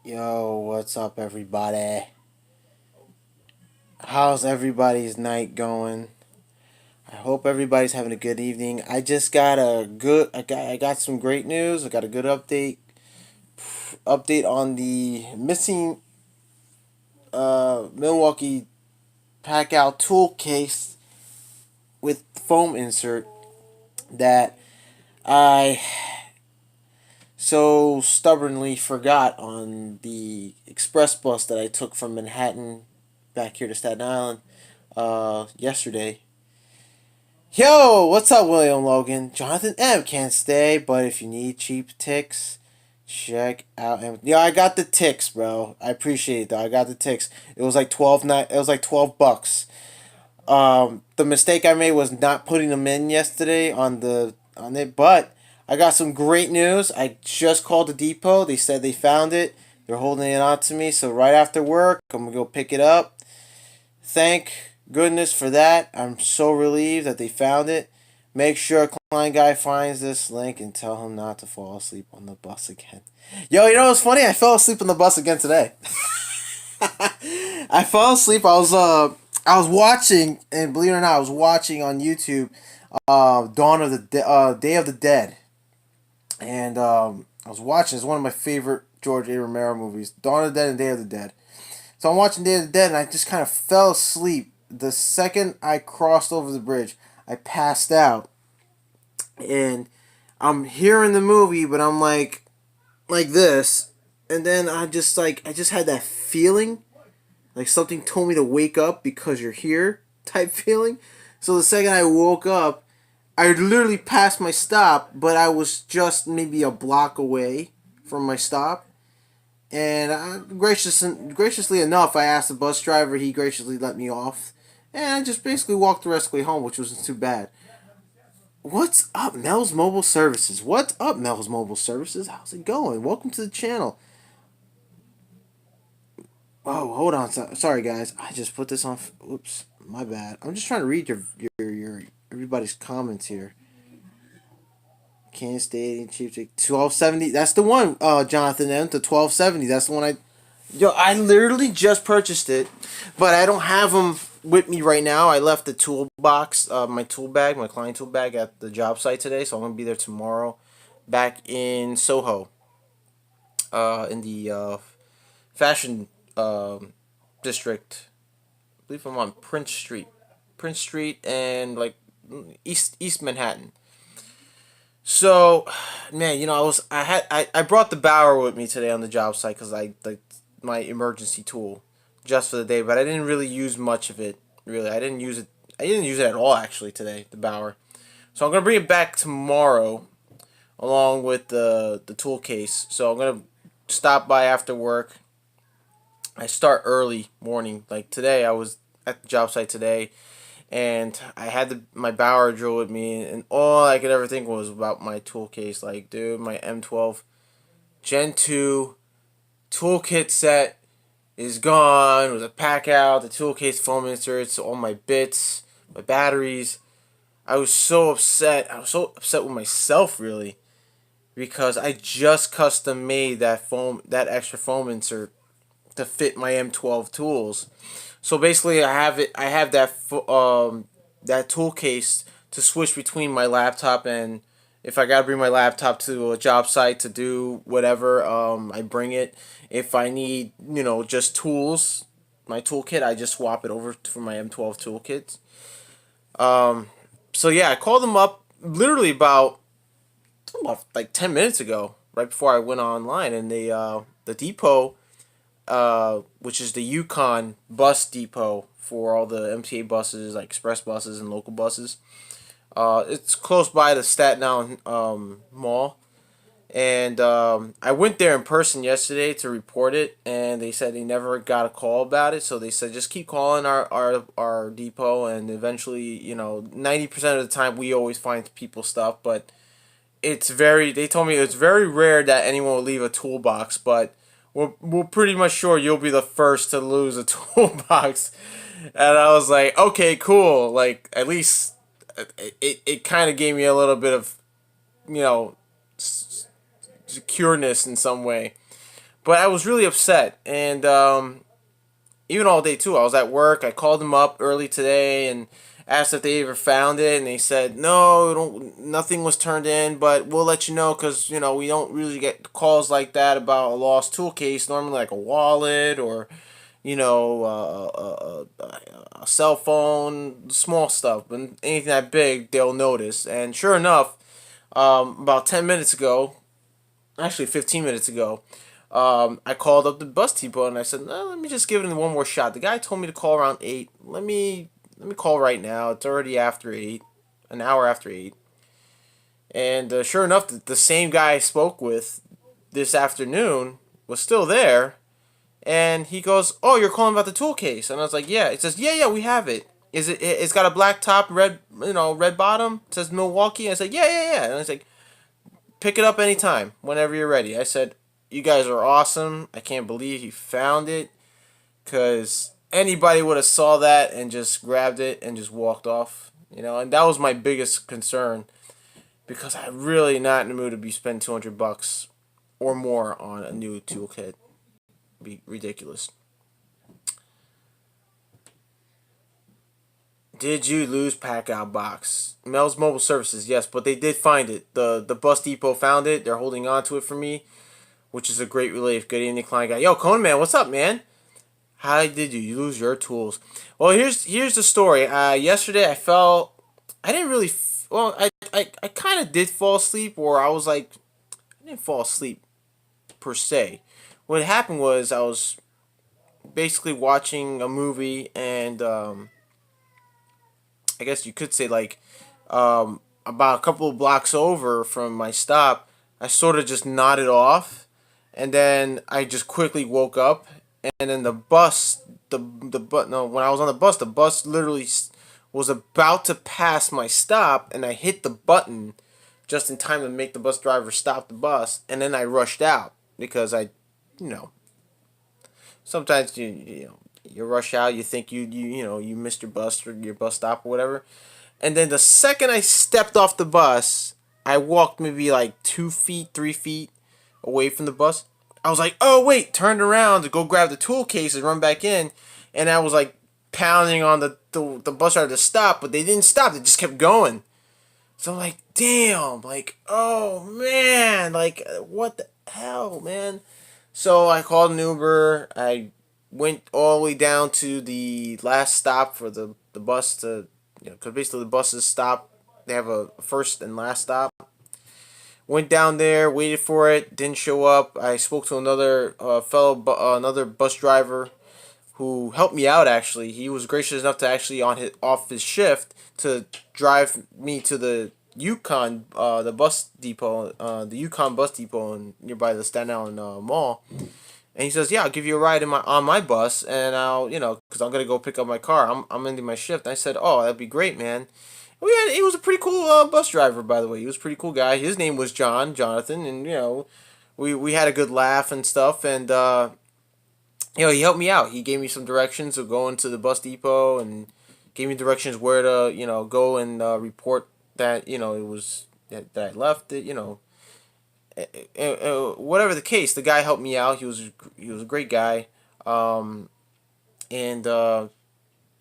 Yo, what's up, everybody? How's everybody's night going? I hope everybody's having a good evening. I just got I got some great news. I got a good update on the missing Milwaukee pack out tool case with foam insert that I so stubbornly forgot on the express bus that I took from Manhattan back here to Staten Island yesterday. Yo, what's up, William Logan? Jonathan M can't stay, but if you need cheap ticks, check out Yeah, I got the ticks, bro. I appreciate it though. I got the ticks. It was like It was like $12. The mistake I made was not putting them in yesterday on it, but I got some great news. I just called the depot. They said they found it. They're holding it on to me. So right after work, I'm gonna go pick it up. Thank goodness for that. I'm so relieved that they found it. Make sure Klein Guy finds this link and tell him not to fall asleep on the bus again. Yo, you know what's funny? I fell asleep on the bus again today. I fell asleep. I was watching, and believe it or not, I was watching on YouTube Day of the Dead. And I was watching, it's one of my favorite George A. Romero movies, Dawn of the Dead and Day of the Dead. So I'm watching Day of the Dead, and I just kind of fell asleep. The second I crossed over the bridge, I passed out. And I'm hearing the movie, but I'm like this. And then I just had that feeling, like something told me to wake up because you're here type feeling. So the second I woke up, I literally passed my stop, but I was just maybe a block away from my stop. And graciously enough, I asked the bus driver. He graciously let me off, and I just basically walked the rest of the way home, which wasn't too bad. What's up, Mel's Mobile Services? What's up, Mel's Mobile Services? How's it going? Welcome to the channel. Oh, hold on. Sorry, guys. I just put this on. Oops, my bad. I'm just trying to read your everybody's comments here. Kansas State and Chiefs 1270. That's the one. Jonathan M. The 1270. That's the one I. Yo, I literally just purchased it, but I don't have them with me right now. I left the toolbox, my tool bag, my client tool bag at the job site today, so I'm gonna be there tomorrow, back in Soho, in the fashion district. I believe I'm on Prince Street, and like East Manhattan. So, man, I brought the Bauer with me today on the job site because I like my emergency tool just for the day, but I didn't really use much of it. Really, I didn't use it. I didn't use it at all actually today. The Bauer. So I'm gonna bring it back tomorrow, along with the tool case. So I'm gonna stop by after work. I start early morning. Like today, I was at the job site today, and I had my Bauer drill with me, and all I could ever think was about my tool case. Like, dude, my M12 Gen 2 toolkit set is gone. It was a pack out. The tool case foam inserts, all my bits, my batteries. I was so upset. I was so upset with myself, really, because I just custom made that extra foam insert to fit my M12 tools. So basically, I have that tool case to switch between my laptop, and if I gotta bring my laptop to a job site to do whatever, I bring it. If I need, just tools, my toolkit, I just swap it over for my M12 toolkits. So yeah, I called them up literally about like 10 minutes ago, right before I went online, and the depot, which is the Yukon bus depot for all the MTA buses, like express buses and local buses. It's close by the Staten Island Mall, and I went there in person yesterday to report it, and they said they never got a call about it. So they said just keep calling our depot, and eventually, 90% of the time we always find people stuff, but they told me it's very rare that anyone will leave a toolbox, but we're pretty much sure you'll be the first to lose a toolbox. And I was like, okay, cool. Like, at least it kind of gave me a little bit of, you know, secureness in some way. But I was really upset, and even all day too. I was at work. I called them up early today and asked if they ever found it, and they said no, nothing was turned in, but we'll let you know because we don't really get calls like that about a lost tool case. Normally, like a wallet or a cell phone, small stuff, but anything that big, they'll notice. And sure enough, about 10 minutes ago, actually 15 minutes ago, I called up the bus depot and I said, no, let me just give it one more shot. The guy told me to call around 8. Let me call right now. It's already after 8, an hour after 8. And sure enough, the same guy I spoke with this afternoon was still there. And he goes, "Oh, you're calling about the tool case?" And I was like, "Yeah." It says, "Yeah, we have it. Is it? It's got a black top, red bottom. It says Milwaukee." I said, "Yeah." And I was like, "Pick it up anytime, whenever you're ready." I said, "You guys are awesome. I can't believe you found it, cause anybody would have saw that and just grabbed it and just walked off. And that was my biggest concern, because I'm really not in the mood to be spending $200 or more on a new toolkit. Be ridiculous." Did you lose pack out box? Mel's Mobile Services, yes, but they did find it. The bus depot found it. They're holding on to it for me, which is a great relief. Good evening, client guy. Yo, Conan man, what's up, man? How did you lose your tools? Well, here's the story. Yesterday I fell. I didn't really. Well, I kind of did fall asleep, or I was like, I didn't fall asleep per se. What happened was I was basically watching a movie, and I guess you could say like about a couple of blocks over from my stop, I sort of just nodded off, and then I just quickly woke up, and then the bus, the but no, when I was on the bus literally was about to pass my stop, and I hit the button just in time to make the bus driver stop the bus, and then I rushed out because you know, sometimes you rush out, you think you missed your bus or your bus stop or whatever. And then the second I stepped off the bus, I walked maybe like 2 feet, 3 feet away from the bus. I was like, oh wait, turned around to go grab the tool case and run back in, and I was like pounding on the bus driver to stop, but they didn't stop. They just kept going. So I'm like, damn, like, oh man, like, what the hell, man? So I called an Uber. I went all the way down to the last stop for the bus to, because basically the buses stop. They have a first and last stop. Went down there, waited for it, didn't show up. I spoke to another another bus driver who helped me out. Actually, he was gracious enough to actually off his shift to drive me to the Yukon, the bus depot, the Yukon bus depot nearby the Staten Island Mall. And he says, "Yeah, I'll give you a ride on my bus, and I'll, because I'm gonna go pick up my car. I'm ending my shift." And I said, "Oh, that'd be great, man." He was a pretty cool bus driver, by the way. He was a pretty cool guy. His name was Jonathan, and we had a good laugh and stuff, and he helped me out. He gave me some directions of going to the bus depot, and gave me directions where to go and report that it was that I left it. Whatever the case, the guy helped me out. He was a great guy, and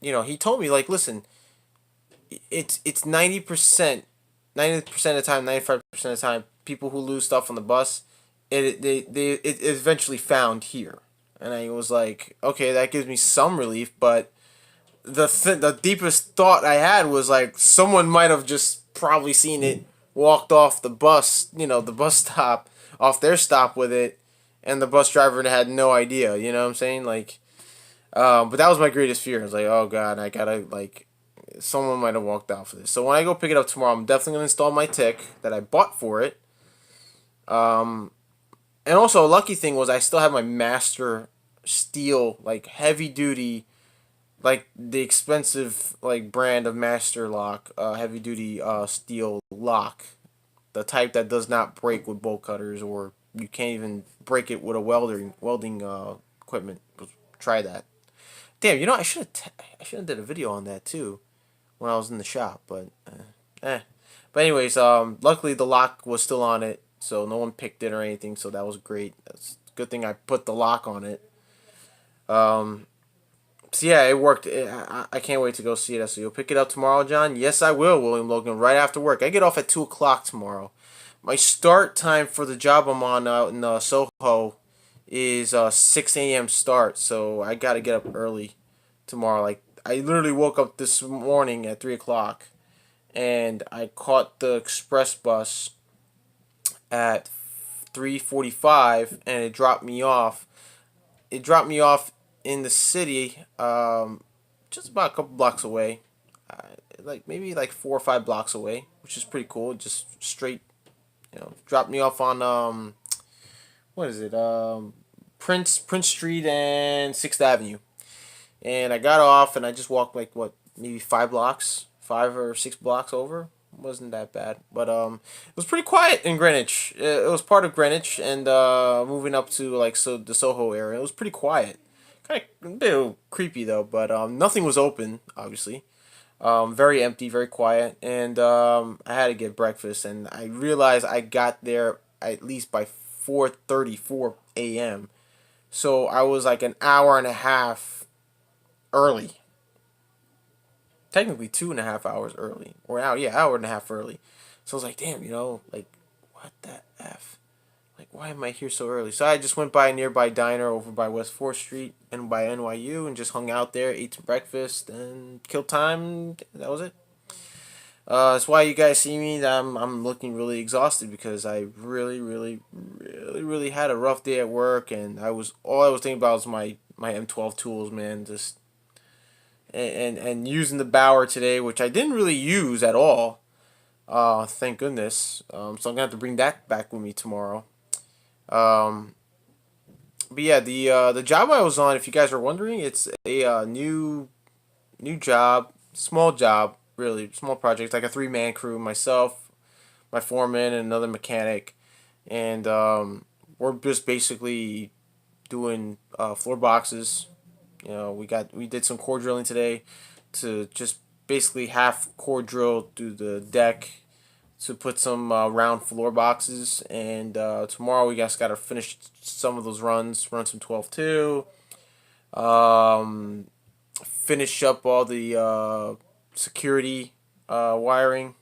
he told me, like, listen, it's 90% of the time, 95% of the time, people who lose stuff on the bus, it eventually found here. And I was like, okay, that gives me some relief, but the deepest thought I had was like someone might have just probably seen it, walked off the bus, the bus stop, off their stop with it, and the bus driver had no idea. You know what I'm saying? Like, but that was my greatest fear. I was like, oh god, I gotta, like, someone might have walked out for this. So when I go pick it up tomorrow, I'm definitely gonna install my tick that I bought for it. And also a lucky thing was I still have my master steel, like, heavy duty, like the expensive, like, brand of master lock, heavy duty steel lock, the type that does not break with bolt cutters, or you can't even break it with a welding equipment. Try that. Damn, I should have did a video on that too when I was in the shop, but But anyways, luckily the lock was still on it, so no one picked it or anything, so that was great. That's Good thing I put the lock on it. Um, so yeah, it worked. I can't wait to go see it. So you'll pick it up tomorrow, John? Yes, I will, William Logan. Right after work. I get off at 2 o'clock tomorrow. My start time for the job I'm on out in Soho is 6 a.m. start. So I gotta get up early tomorrow. Like I literally woke up this morning at 3 o'clock, and I caught the express bus at 3:45, and it dropped me off. It dropped me off in the city, just about a couple blocks away, like maybe like 4 or 5 blocks away, which is pretty cool. Just straight, dropped me off on what is it? Prince Street and 6th Avenue, and I got off and I just walked like what maybe 5 blocks, 5 or 6 blocks over. Wasn't that bad, but it was pretty quiet in Greenwich. It was part of Greenwich, and moving up to like the Soho area, it was pretty quiet. Kind of a bit creepy though, but nothing was open, obviously. Very empty, very quiet, and I had to get breakfast, and I realized I got there at least by 4:34 a.m. So I was like an hour and a half early. Technically 2.5 hours early, or hour and a half early. So I was like, damn, like what the f? Like, why am I here so early? So I just went by a nearby diner over by West 4th Street and by NYU and just hung out there, ate some breakfast, and killed time. That was it. That's why you guys see me. I'm looking really exhausted because I really, really, really, really had a rough day at work, and all I was thinking about was my M12 tools, man. Just and using the Bauer today, which I didn't really use at all. Thank goodness. So I'm gonna have to bring that back with me tomorrow. Um, but yeah, the job I was on, if you guys are wondering, it's a new job, small job, really small project, like a 3-man crew. Myself, my foreman, and another mechanic, and we're just basically doing floor boxes. We did some core drilling today to just basically half core drill through the deck to put some round floor boxes, and tomorrow we just got to finish some of those runs, run some 12-2, finish up all the security wiring.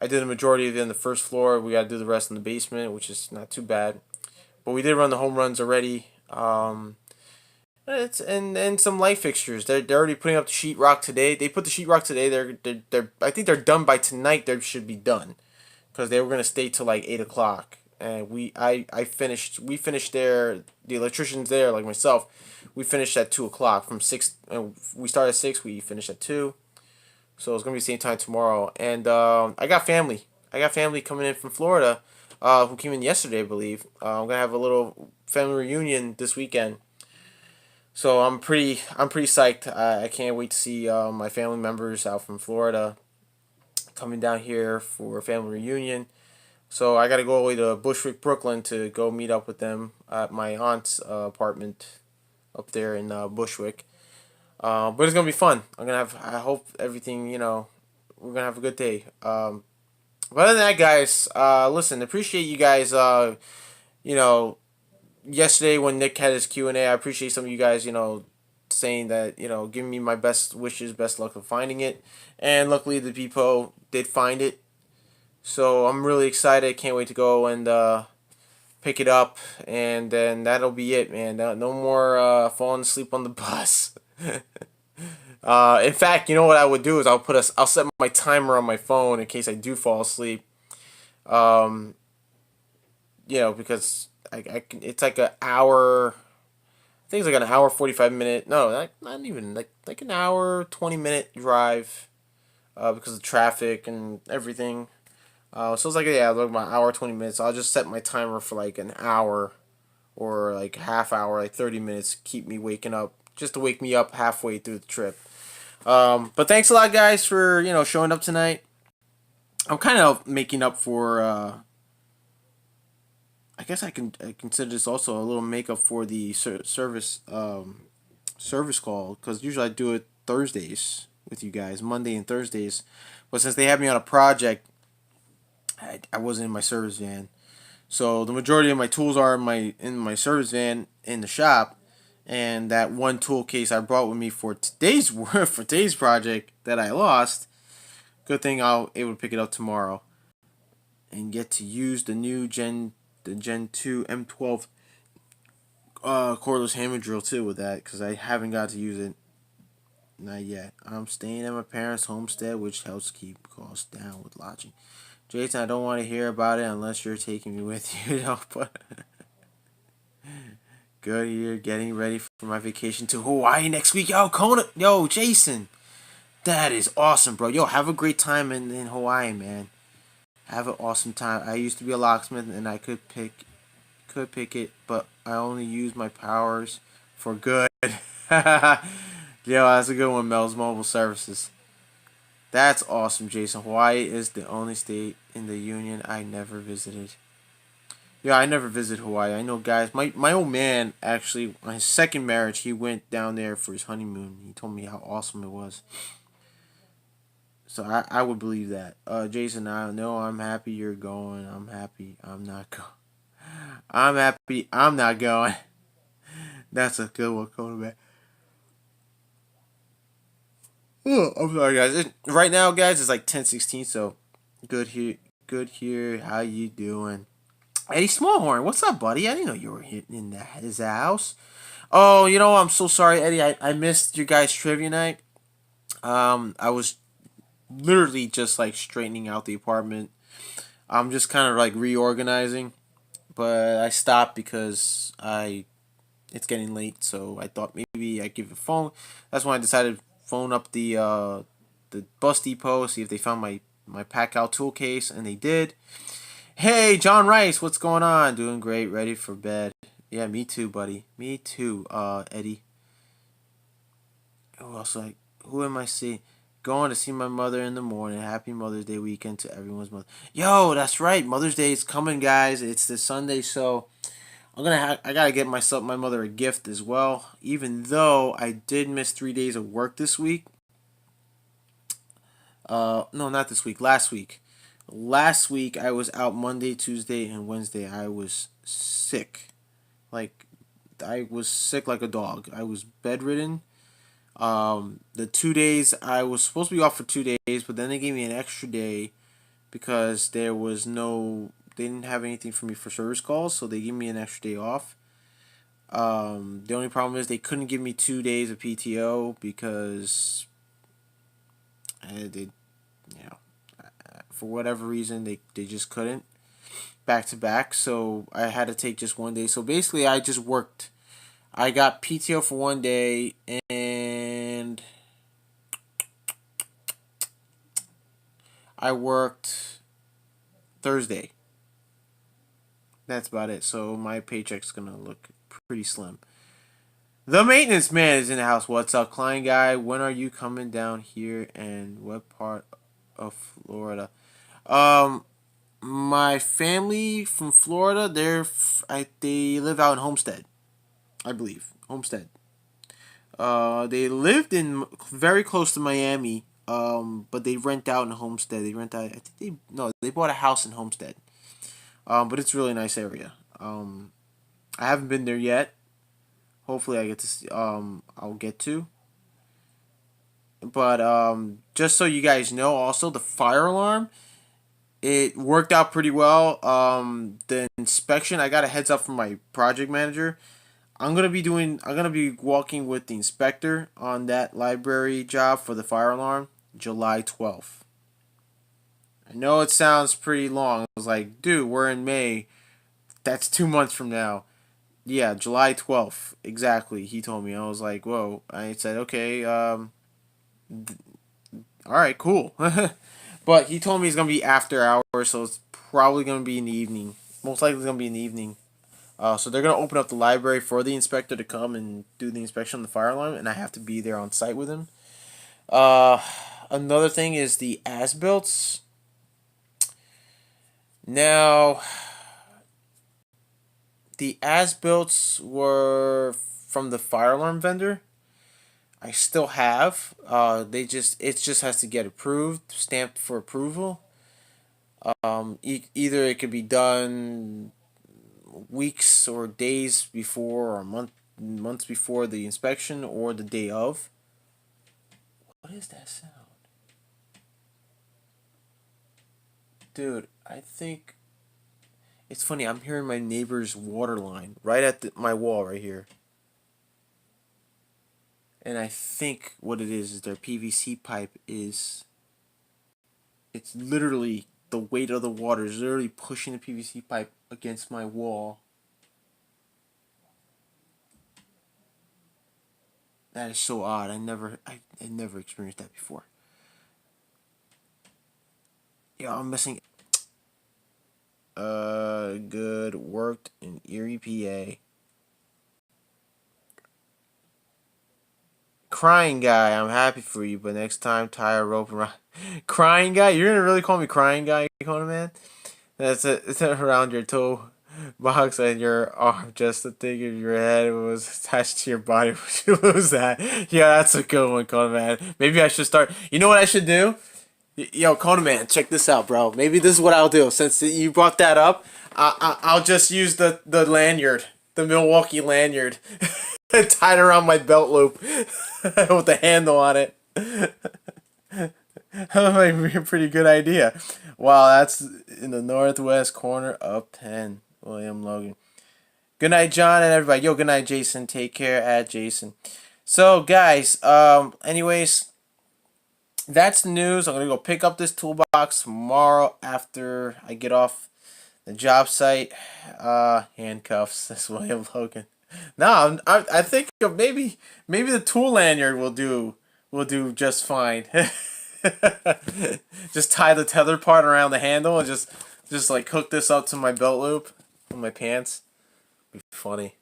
I did the majority of it on the first floor. We got to do the rest in the basement, which is not too bad. But we did run the home runs already. It's and some light fixtures. They're already putting up the sheetrock today. They put the sheetrock today. They're I think they're done by tonight. They should be done, because they were gonna stay till like 8 o'clock. And I finished. We finished there. The electricians there, like myself, we finished at 2 o'clock. From 6, we started at 6. We finished at 2. So it's gonna be the same time tomorrow. And I got family. I got family coming in from Florida, who came in yesterday, I believe. I'm gonna have a little family reunion this weekend. So I'm pretty psyched. I can't wait to see my family members out from Florida coming down here for a family reunion. So I got to go all the way to Bushwick, Brooklyn to go meet up with them at my aunt's apartment up there in Bushwick. But it's gonna be fun. I hope everything. We're gonna have a good day. But other than that, guys, listen. Appreciate you guys. You know, Yesterday when Nick had his Q&A, I appreciate some of you guys, saying that, giving me my best wishes, best luck of finding it. And luckily the people did find it. So I'm really excited. Can't wait to go and pick it up. And then that'll be it, man. No more falling asleep on the bus. In fact, you know what I would do is I'll set my timer on my phone in case I do fall asleep. Because it's like an hour. I think it's like an hour 45 minute. No, not even like an hour 20 minute drive, because of traffic and everything. So it's like like my hour 20 minutes. I'll just set my timer for like an hour, or like half hour, like 30 minutes. Keep me waking up, just to wake me up halfway through the trip. But thanks a lot, guys, for showing up tonight. I'm kind of making up for. I guess I consider this also a little makeup for the service call, because usually I do it Thursdays with you guys, Monday and Thursdays, but since they have me on a project, I wasn't in my service van, So the majority of my tools are in my service van in the shop, and that one tool case I brought with me for today's work for today's project that I lost. Good thing I'll able to pick it up tomorrow and get to use the Gen 2 M12 cordless hammer drill too with that because I haven't got to use it. Not yet. I'm staying at my parents' homestead, which helps keep costs down with lodging. Jason, I don't want to hear about it unless you're taking me with you. But good here, getting ready for my vacation to Hawaii next week. Yo, Kona, yo, Jason, that is awesome, bro. Yo, have a great time in Hawaii, man. Have an awesome time. I used to be a locksmith, and I could pick it, but I only use my powers for good. Yo, that's a good one, Mel's Mobile Services. That's awesome, Jason. Hawaii is the only state in the union I never visited. Yeah, I never visited Hawaii. I know guys. My old man actually, on his second marriage, he went down there for his honeymoon. He told me how awesome it was. So I would believe that. Jason, I know I'm happy you're going. I'm happy I'm not going. I'm happy I'm not going. That's a good one, coming back. Oh, I'm sorry, guys. Right now, guys, it's like 10:16. So good here. Good here. How you doing? Eddie Smallhorn, what's up, buddy? I didn't know you were in his house. Oh, I'm so sorry, Eddie. I missed your guys' trivia night. I was literally just like straightening out the apartment. I'm just kind of like reorganizing, but I stopped because I it's getting late. So I thought maybe I would give a phone. That's when I decided to phone up the bus depot, see if they found my pack out tool case, and they did. Hey, John Rice, what's going on? Doing great, ready for bed. Yeah, me too, buddy. Me too, Eddie. Who else? Who am I seeing? Going to see my mother in the morning. Happy Mother's Day weekend to everyone's mother. Yo, that's right. Mother's Day is coming, guys. It's this Sunday, so I gotta get my mother a gift as well. Even though I did miss 3 days of work this week. No, not this week. Last week. Last week I was out Monday, Tuesday, and Wednesday. I was sick. Like I was sick like a dog. I was bedridden. The 2 days I was supposed to be off for 2 days, but then they gave me an extra day because they didn't have anything for me for service calls, so they gave me an extra day off. The only problem is they couldn't give me 2 days of PTO because they, for whatever reason, they just couldn't back to back. So I had to take just one day. So basically, I just worked. I got PTO for one day, and I worked Thursday. That's about it. So my paycheck's gonna look pretty slim. The maintenance man is in the house. What's up, client guy? When are you coming down here, and what part of Florida? Um, my family from Florida, they live out in Homestead, I believe. Homestead. They lived in very close to Miami. But they rent out in Homestead. They rent out. I think they no, they bought a house in Homestead. But it's a really nice area. I haven't been there yet. Hopefully, I get to. I'll get to. But just so you guys know, also the fire alarm, it worked out pretty well. The inspection, I got a heads up from my project manager. I'm gonna be walking with the inspector on that library job for the fire alarm, July 12th. I know it sounds pretty long. I was like, dude, we're in May. That's 2 months from now. Yeah, July 12th. Exactly. He told me. I was like, whoa. I said, okay, all right, cool. But he told me it's going to be after hours, so it's probably going to be in the evening. Most likely it's going to be in the evening. So they're going to open up the library for the inspector to come and do the inspection on the fire alarm, and I have to be there on site with him. Uh, Another thing is the as-built. Now, the as-built were from the fire alarm vendor. I still have. It just has to get approved, stamped for approval. Either it could be done weeks or days before or months before the inspection or the day of. What is that sound? Dude, I think it's funny. I'm hearing my neighbor's water line right at my wall right here. And I think what it is their PVC pipe is. It's literally the weight of the water is literally pushing the PVC pipe against my wall. That is so odd. I never experienced that before. Yeah, I'm missing. Good worked in Erie, PA. Crying guy, I'm happy for you, but next time tie a rope around. Crying guy, you're gonna really call me crying guy, Conan man? It's around your toe box and your arm, just to think if your head was attached to your body. Would you lose that? Yeah, that's a good one, Conan man. Maybe I should start. You know what I should do? Yo, Conan man, check this out, bro. Maybe this is what I'll do. Since you brought that up, I'll just use the lanyard, the Milwaukee lanyard, tied around my belt loop with the handle on it. That might be a pretty good idea. Wow, that's in the northwest corner of 10. William Logan. Good night, John, and everybody. Yo, good night, Jason. Take care, at Jason. So, guys, anyways, that's the news. I'm gonna go pick up this toolbox tomorrow after I get off the job site. Handcuffs. That's William Logan. No, I think maybe the tool lanyard will do just fine. Just tie the tether part around the handle and just like hook this up to my belt loop on my pants. Be funny.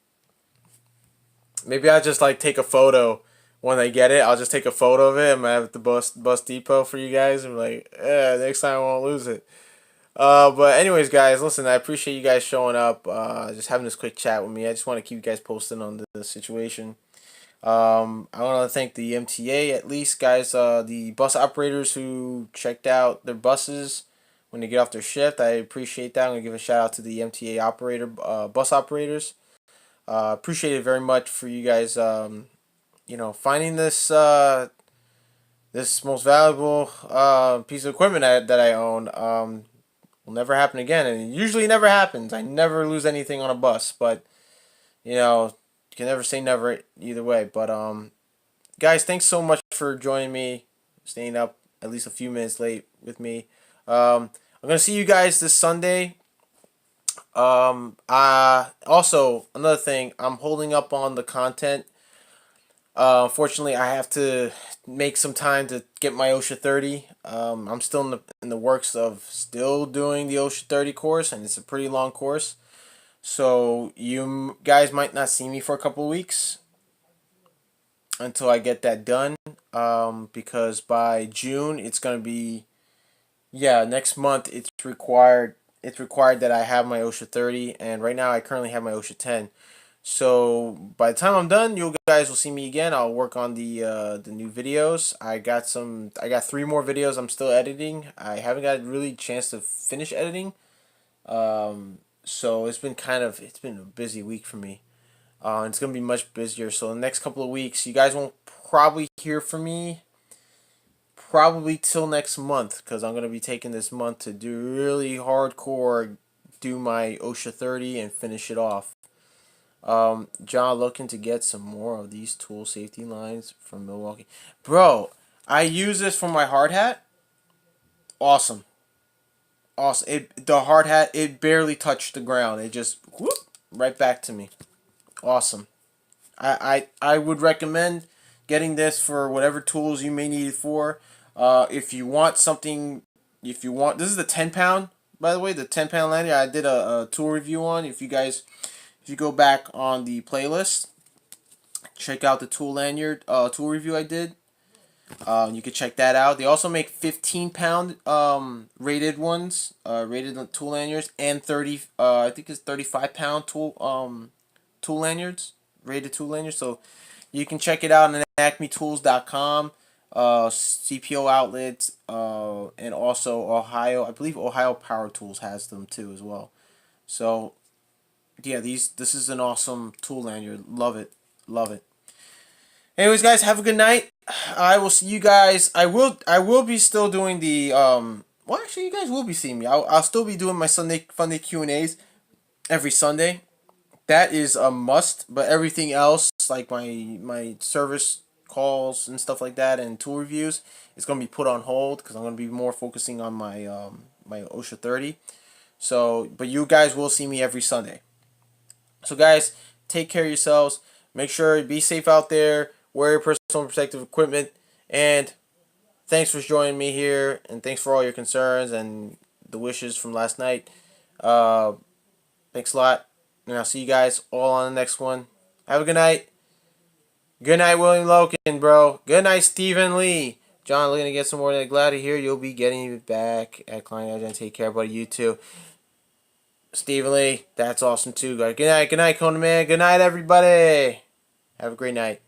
Maybe I'll just like take a photo when I get it. I'll just take a photo of it. I'm gonna have it at the bus depot for you guys. I'm like, next time I won't lose it. But anyways, guys, listen, I appreciate you guys showing up. Just having this quick chat with me. I just want to keep you guys posted on the situation. I want to thank the MTA at least, guys. The bus operators who checked out their buses when they get off their shift. I appreciate that. I'm gonna give a shout out to the MTA bus operators. Appreciate it very much for you guys. Finding this most valuable piece of equipment that I own. Will never happen again, and it usually never happens. I never lose anything on a bus, but you can never say never either way. But guys, thanks so much for joining me, staying up at least a few minutes late with me. I'm gonna see you guys this Sunday. Also another thing, I'm holding up on the content. Unfortunately, I have to make some time to get my OSHA 30. I'm still in the works of still doing the OSHA 30 course, and it's a pretty long course. So you guys might not see me for a couple of weeks until I get that done. Because by June it's gonna be, next month it's required. It's required that I have my OSHA 30, and right now I currently have my OSHA 10. So by the time I'm done, you guys will see me again. I'll work on the new videos. I got 3 more videos I'm still editing. I haven't got really chance to finish editing. So it's been a busy week for me. It's gonna be much busier. So the next couple of weeks, you guys won't probably hear from me. Probably till next month, because I'm gonna be taking this month to do really hardcore, do my OSHA 30 and finish it off. John, looking to get some more of these tool safety lines from Milwaukee. Bro, I use this for my hard hat. Awesome. Awesome. The hard hat, it barely touched the ground. It just whoop right back to me. Awesome. I would recommend getting this for whatever tools you may need it for. If you want something, this is the 10 pound, by the way, the 10 pound lanyard I did a tool review on. If you go back on the playlist, check out the tool lanyard tool review I did. You can check that out. They also make 15 pound rated ones, rated tool lanyards, and 30 I think it's 35 pound tool lanyards, rated tool lanyards. So you can check it out on acmetools.com, CPO outlets, and also Ohio. I believe Ohio Power Tools has them too as well. So Yeah, this is an awesome tool lanyard. Love it. Love it. Anyways, guys, have a good night. I will see you guys. I will be still doing the well, actually, you guys will be seeing me. I'll still be doing my Sunday Funday Q&As every Sunday. That is a must. But everything else, like my service calls and stuff like that, and tool reviews, is gonna be put on hold because I'm gonna be more focusing on my OSHA 30. So, but you guys will see me every Sunday. So, guys, take care of yourselves. Make sure you be safe out there. Wear your personal protective equipment. And thanks for joining me here. And thanks for all your concerns and the wishes from last night. Uh, Thanks a lot. And I'll see you guys all on the next one. Have a good night. Good night, William Loken, bro. Good night, Stephen Lee. John, looking to get some more. Glad to hear you'll be getting it back at Client Edge. Take care, buddy. You too. Stephen Lee, that's awesome too, guys. Good night, Conan Man. Good night, everybody. Have a great night.